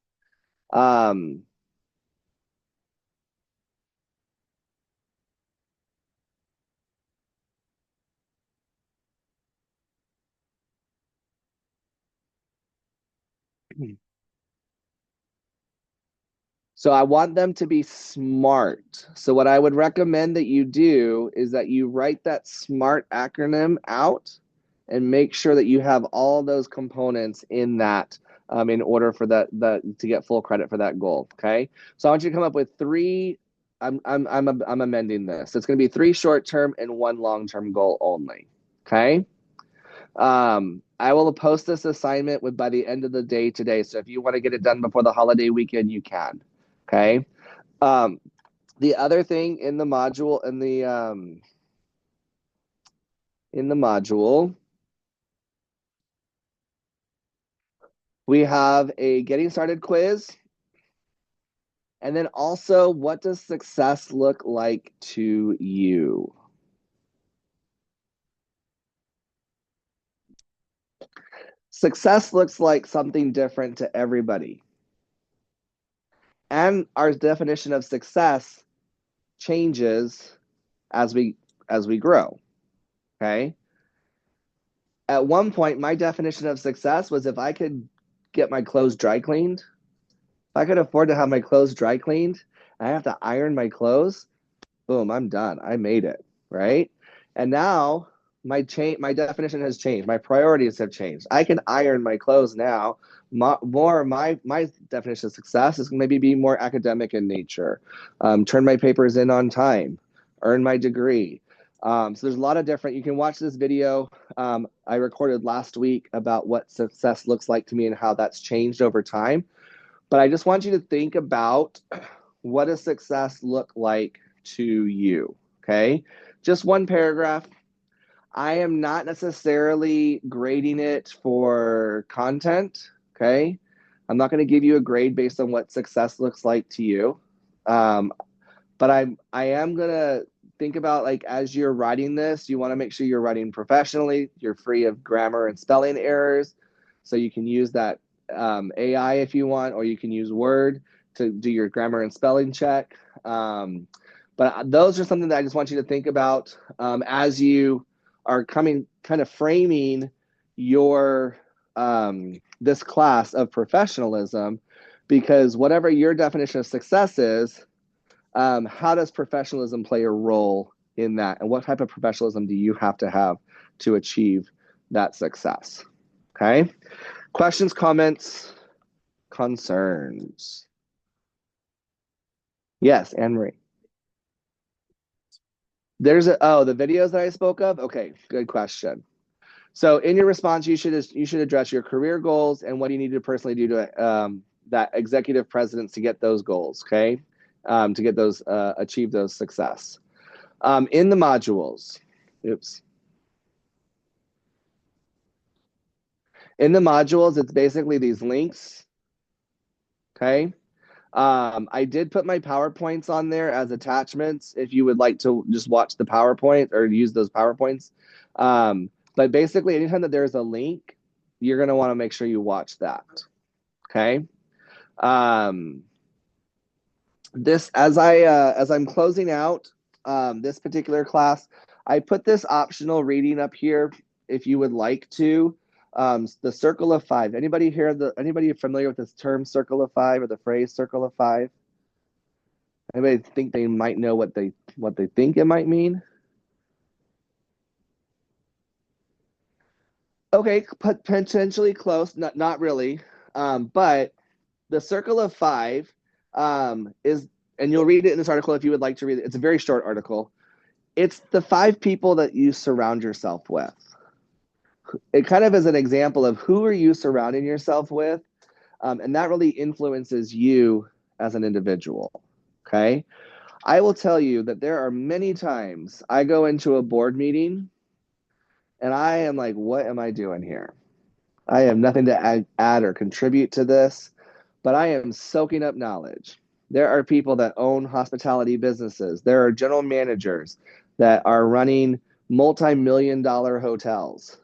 [SPEAKER 1] So I want them to be smart. So what I would recommend that you do is that you write that SMART acronym out and make sure that you have all those components in that in order for that to get full credit for that goal. Okay. So I want you to come up with 3. I'm amending this. It's going to be 3 short-term and 1 long-term goal only. Okay. I will post this assignment by the end of the day today. So if you want to get it done before the holiday weekend, you can. Okay. The other thing in the module we have a getting started quiz. And then also, what does success look like to you? Success looks like something different to everybody. And our definition of success changes as we grow. Okay? At one point, my definition of success was if I could get my clothes dry cleaned, if I could afford to have my clothes dry cleaned, I have to iron my clothes, boom, I'm done. I made it, right? And now my definition has changed. My priorities have changed. I can iron my clothes now. My definition of success is maybe be more academic in nature, turn my papers in on time, earn my degree. So there's a lot of different. You can watch this video I recorded last week about what success looks like to me and how that's changed over time. But I just want you to think about what does success look like to you, okay? Just 1 paragraph. I am not necessarily grading it for content, okay? I'm not going to give you a grade based on what success looks like to you. But I am going to think about, like, as you're writing this, you want to make sure you're writing professionally, you're free of grammar and spelling errors. So you can use that AI if you want, or you can use Word to do your grammar and spelling check. But those are something that I just want you to think about as you are kind of framing your this class of professionalism, because whatever your definition of success is, how does professionalism play a role in that, and what type of professionalism do you have to achieve that success? Okay. Questions, comments, concerns? Yes, Anne Marie. The videos that I spoke of. Okay, good question. So in your response, you should address your career goals and what you need to personally do to that executive presidents to get those goals. Okay, to get those achieve those success. In the modules, in the modules, it's basically these links. Okay. I did put my PowerPoints on there as attachments if you would like to just watch the PowerPoint or use those PowerPoints. But basically, anytime that there's a link, you're going to want to make sure you watch that. Okay. This as I'm closing out this particular class, I put this optional reading up here if you would like to. The circle of 5. Anybody familiar with this term circle of 5 or the phrase circle of 5? Anybody think they might know what they think it might mean? Okay, potentially close, not really. But the circle of 5 is, and you'll read it in this article if you would like to read it. It's a very short article. It's the 5 people that you surround yourself with. It kind of is an example of who are you surrounding yourself with, and that really influences you as an individual. Okay. I will tell you that there are many times I go into a board meeting And I am like, what am I doing here? I have nothing to add or contribute to this, but I am soaking up knowledge. There are people that own hospitality businesses. There are general managers that are running multi-million-dollar hotels.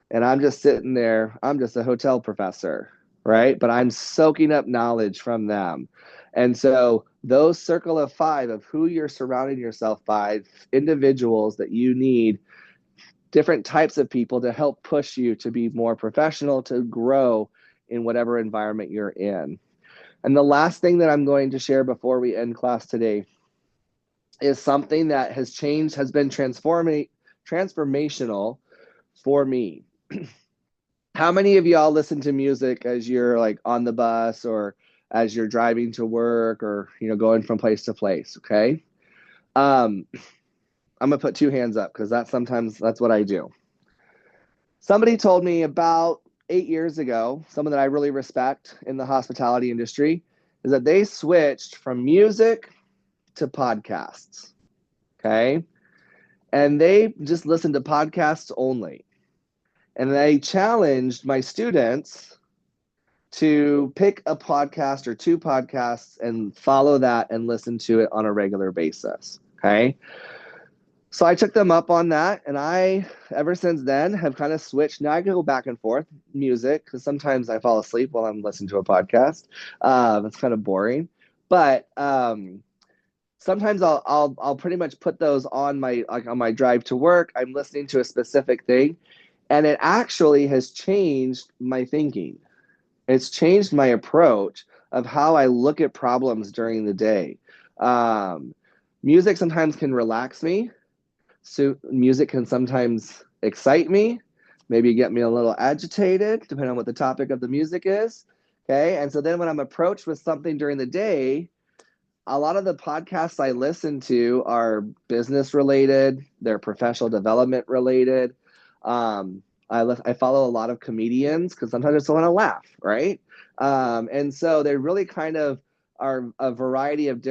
[SPEAKER 1] And I'm just sitting there, I'm just a hotel professor, right? But I'm soaking up knowledge from them. And so those circle of five of who you're surrounding yourself by, individuals that you need, different types of people to help push you to be more professional, to grow in whatever environment you're in. And the last thing that I'm going to share before we end class today is something that has changed, has been transformational for me. How many of y'all listen to music as you're like on the bus or as you're driving to work or going from place to place? Okay. I'm gonna put two hands up because that's what I do. Somebody told me about 8 years ago, someone that I really respect in the hospitality industry, is that they switched from music to podcasts. Okay. And they just listened to podcasts only. And they challenged my students to pick a podcast or two podcasts and follow that and listen to it on a regular basis. Okay. So I took them up on that, and I, ever since then, have kind of switched. Now I go back and forth music because sometimes I fall asleep while I'm listening to a podcast. It's kind of boring, but sometimes I'll pretty much put those on my drive to work. I'm listening to a specific thing, and it actually has changed my thinking. It's changed my approach of how I look at problems during the day. Music sometimes can relax me. So music can sometimes excite me, maybe get me a little agitated, depending on what the topic of the music is. Okay. And so then when I'm approached with something during the day, a lot of the podcasts I listen to are business related, they're professional development related. I follow a lot of comedians because sometimes I just want to laugh, right? And so they really kind of are a variety of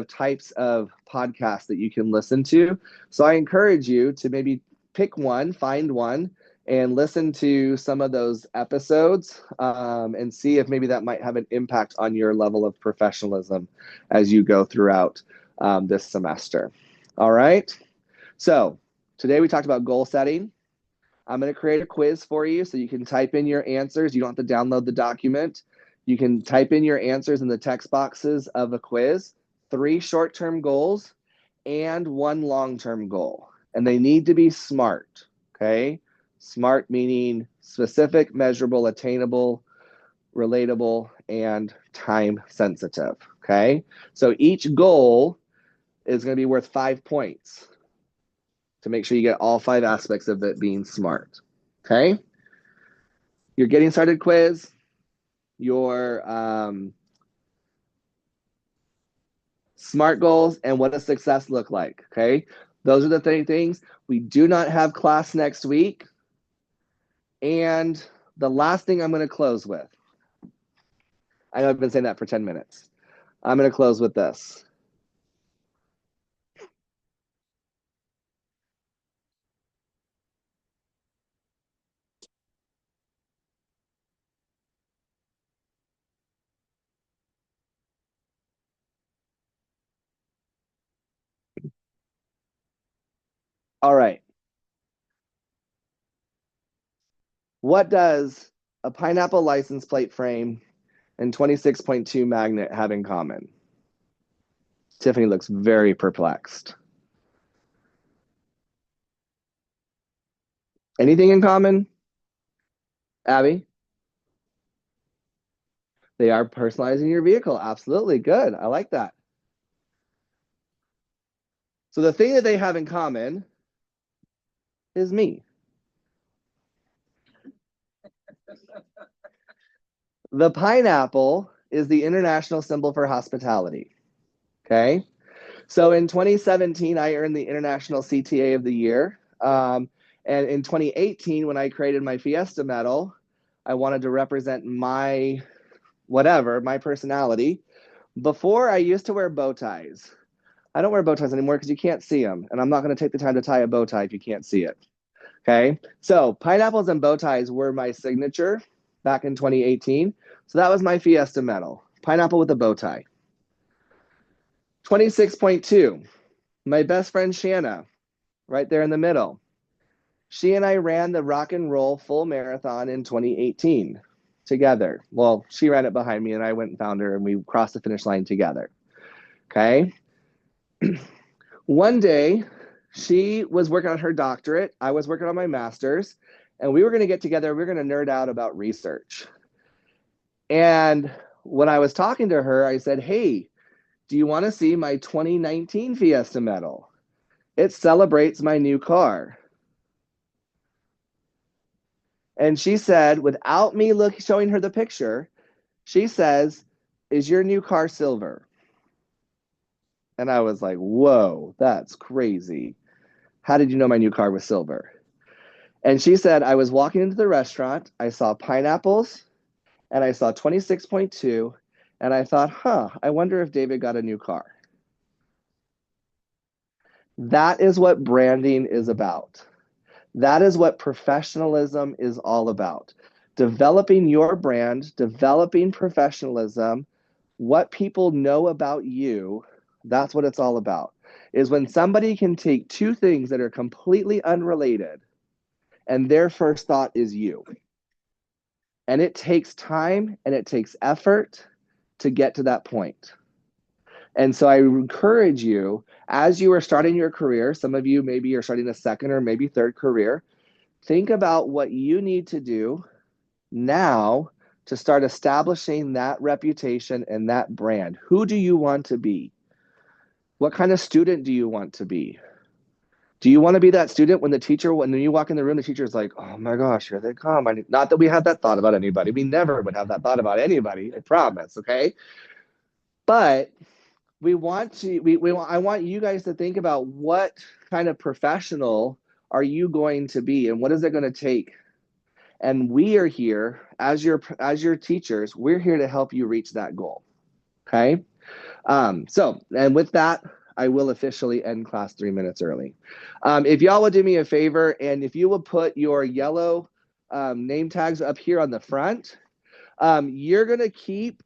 [SPEAKER 1] types of podcasts that you can listen to. So I encourage you to maybe pick one, find one, and listen to some of those episodes and see if maybe that might have an impact on your level of professionalism as you go throughout this semester. All right. So today we talked about goal setting. I'm going to create a quiz for you so you can type in your answers. You don't have to download the document. You can type in your answers in the text boxes of a quiz, 3 short-term goals and 1 long-term goal. And they need to be SMART, okay? SMART meaning specific, measurable, attainable, relatable, and time sensitive, okay? So each goal is going to be worth 5 points to make sure you get all 5 aspects of it being SMART, okay? Your getting started quiz, your SMART goals, and what does success look like, okay? Those are the 3 things. We do not have class next week. And the last thing I'm going to close with, I know I've been saying that for 10 minutes. I'm going to close with this. All right. What does a pineapple license plate frame and 26.2 magnet have in common? Tiffany looks very perplexed. Anything in common? Abby? They are personalizing your vehicle. Absolutely. Good. I like that. So the thing that they have in common is me. The pineapple is the international symbol for hospitality. Okay. So in 2017, I earned the International CTA of the Year. And in 2018, when I created my Fiesta medal, I wanted to represent my personality. Before, I used to wear bow ties. I don't wear bow ties anymore because you can't see them. And I'm not going to take the time to tie a bow tie if you can't see it. Okay, so pineapples and bow ties were my signature back in 2018. So that was my Fiesta medal, pineapple with a bow tie. 26.2, my best friend Shanna, right there in the middle. She and I ran the rock and roll full marathon in 2018 together. Well, she ran it behind me and I went and found her and we crossed the finish line together. Okay. One day, she was working on her doctorate. I was working on my master's, and we were going to get together. We were going to nerd out about research. And when I was talking to her, I said, hey, do you want to see my 2019 Fiesta medal? It celebrates my new car. And she said, without me showing her the picture, she says, is your new car silver? And I was like, whoa, that's crazy. How did you know my new car was silver? And she said, I was walking into the restaurant, I saw pineapples, and I saw 26.2, and I thought, I wonder if David got a new car. That is what branding is about. That is what professionalism is all about. Developing your brand, developing professionalism, what people know about you, that's what it's all about. Is when somebody can take two things that are completely unrelated and their first thought is you. And it takes time and it takes effort to get to that point. And so I encourage you, as you are starting your career, some of you maybe are starting a second or maybe third career, think about what you need to do now to start establishing that reputation and that brand. Who do you want to be? What kind of student do you want to be? Do you want to be that student when you walk in the room, the teacher's like, oh my gosh, here they come. Not that we have that thought about anybody. We never would have that thought about anybody, I promise, okay? But I want you guys to think about what kind of professional are you going to be and what is it going to take? And we are here as your teachers, we're here to help you reach that goal, okay? And with that, I will officially end class 3 minutes early. If y'all would do me a favor, and if you will put your yellow name tags up here on the front, you're going to keep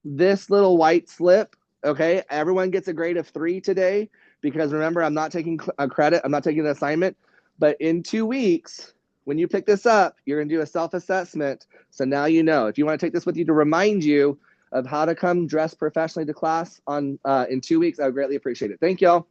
[SPEAKER 1] this little white slip, okay? Everyone gets a grade of 3 today because remember, I'm not taking a credit. I'm not taking an assignment. But in 2 weeks, when you pick this up, you're going to do a self-assessment. So now you know. If you want to take this with you to remind you of how to come dress professionally to class in 2 weeks, I would greatly appreciate it. Thank y'all.